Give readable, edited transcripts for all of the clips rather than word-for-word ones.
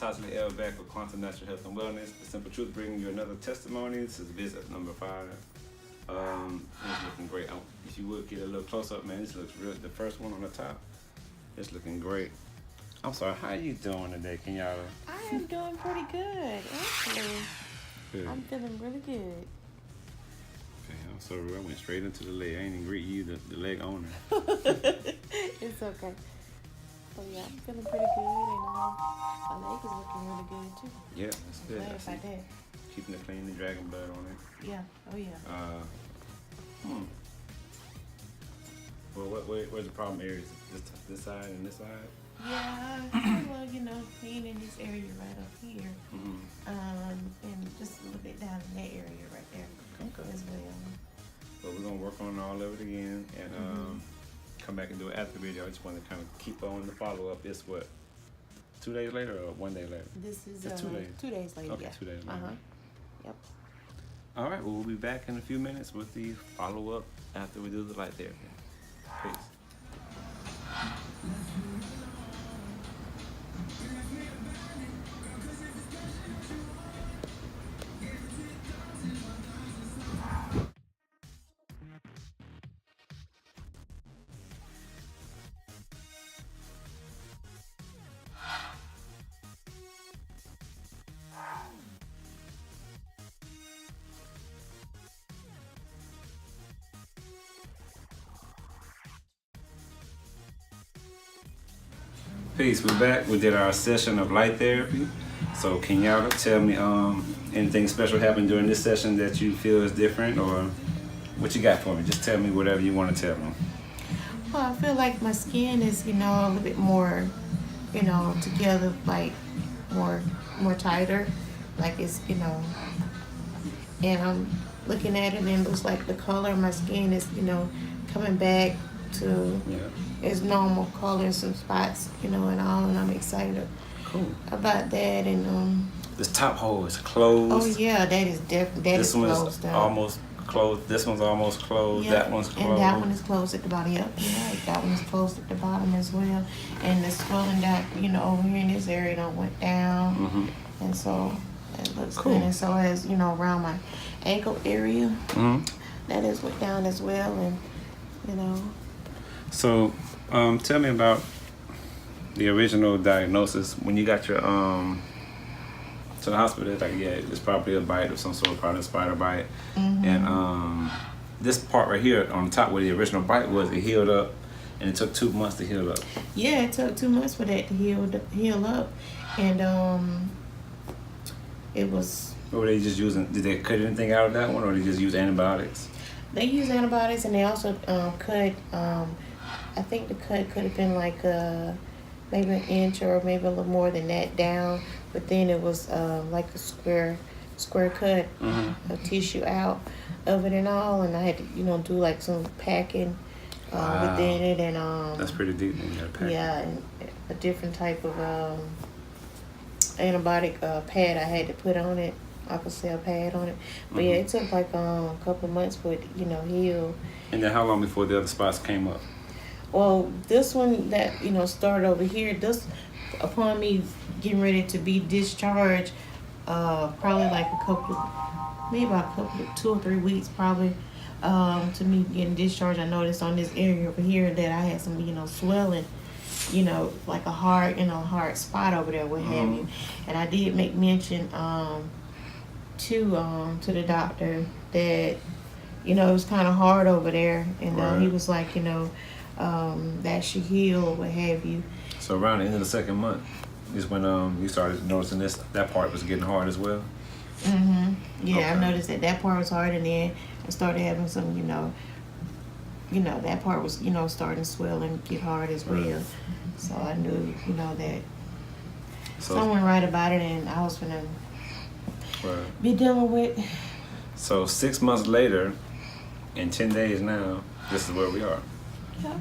Tasha L. back with Quantum Natural Health and Wellness. The Simple Truth bringing you another testimony. This is visit number 5. It's looking great. If you would get a little close up, man, this looks real. The first one on the top, it's looking great. I'm sorry, how you doing today, Kenyatta? I am doing pretty good, actually. Good. I'm feeling really good. Okay, I'm sorry, I went straight into the leg. I ain't even greet you, the leg owner. It's okay. So yeah, I'm feeling pretty good, and my leg is looking really good too. Yeah, that's I'm good. glad about that. Keeping it clean, the dragon blood on it. Yeah. Oh yeah. Well, where's the problem areas? This side and this side? Yeah. Well, being in this area right up here, and just a little bit down in that area right there as well. But we're gonna work on all of it again, and come back and do it after the video. I just want to kind of keep on the follow up. It's what, 2 days later or 1 day later? This is it's 2 days. 2 days later. Okay, yeah. 2 days later. Yep. All right. Well, we'll be back in a few minutes with the follow up after we do the light therapy. Peace. Peace. We're back. We did our session of light therapy. So Kenyatta, tell me anything special happened during this session that you feel is different, or what you got for me? Just tell me whatever you want to tell me. Well, I feel like my skin is, a little bit more, together, like more tighter. Like it's, and I'm looking at it and it looks like the color of my skin is, coming back to its normal color and some spots, and all, and I'm excited about that. And this top hole is closed. Oh yeah, that is definitely this one closed. Is almost closed. This one's almost closed. Yep. That one's closed. And that one is closed at the bottom. Yep, you're right. That one is closed at the bottom as well. And the swelling that over here in this area don't went down, and so it looks good. And so as around my ankle area, that is went down as well, and So, tell me about the original diagnosis when you got your to the hospital. It's like, it's probably a bite of some sort, probably a spider bite, and this part right here on the top where the original bite was, it healed up, and it took 2 months to heal up. Yeah, it took 2 months for that to heal up, and it was. Or were they just using? Did they cut anything out of that one, or they just use antibiotics? They use antibiotics, and they also cut. I think the cut could have been like maybe an inch or maybe a little more than that down, but then it was like a square cut of tissue out of it and all, and I had to do like some packing within it, and that's pretty deep. Then you gotta pack. Yeah, and a different type of antibiotic pad I had to put on it. I could say a pad on it, but yeah, it took like a couple of months for it heal. And then how long before the other spots came up? Well, this one that started over here, this upon me getting ready to be discharged, probably like maybe about 2 or 3 weeks probably, to me getting discharged. I noticed on this area over here that I had some swelling, like a hard spot over there, what have you. And I did make mention to the doctor that it was kind of hard over there, and he was like that should heal, what have you. So around the end of the 2nd month is when you started noticing that part was getting hard as well. Yeah, okay. I noticed that part was hard, and then I started having some that part was starting to swell and get hard as well. So I knew that someone right about it, and I was gonna be dealing with. So 6 months later, in 10 days now, this is where we are. Yeah.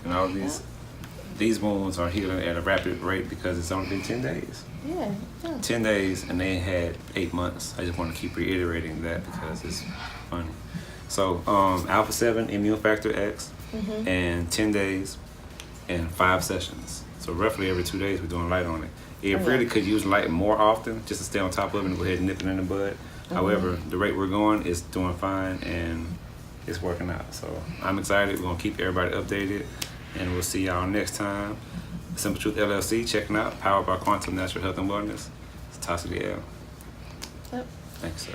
And all these wounds are healing at a rapid rate because it's only been 10 days. Yeah. 10 days, and they had 8 months. I just want to keep reiterating that because it's funny. So Alpha 7, Immune Factor X, and 10 days and 5 sessions. So roughly every 2 days we're doing light on it. It Oh, really yeah. could use light more often just to stay on top of it and go ahead and nip it in the bud. However, the rate we're going is doing fine and it's working out. So I'm excited. We're gonna keep everybody updated, and we'll see y'all next time. Simple Truth LLC checking out, powered by Quantum Natural Health and Wellness. It's Tasha the L. Yep. Thanks, sir.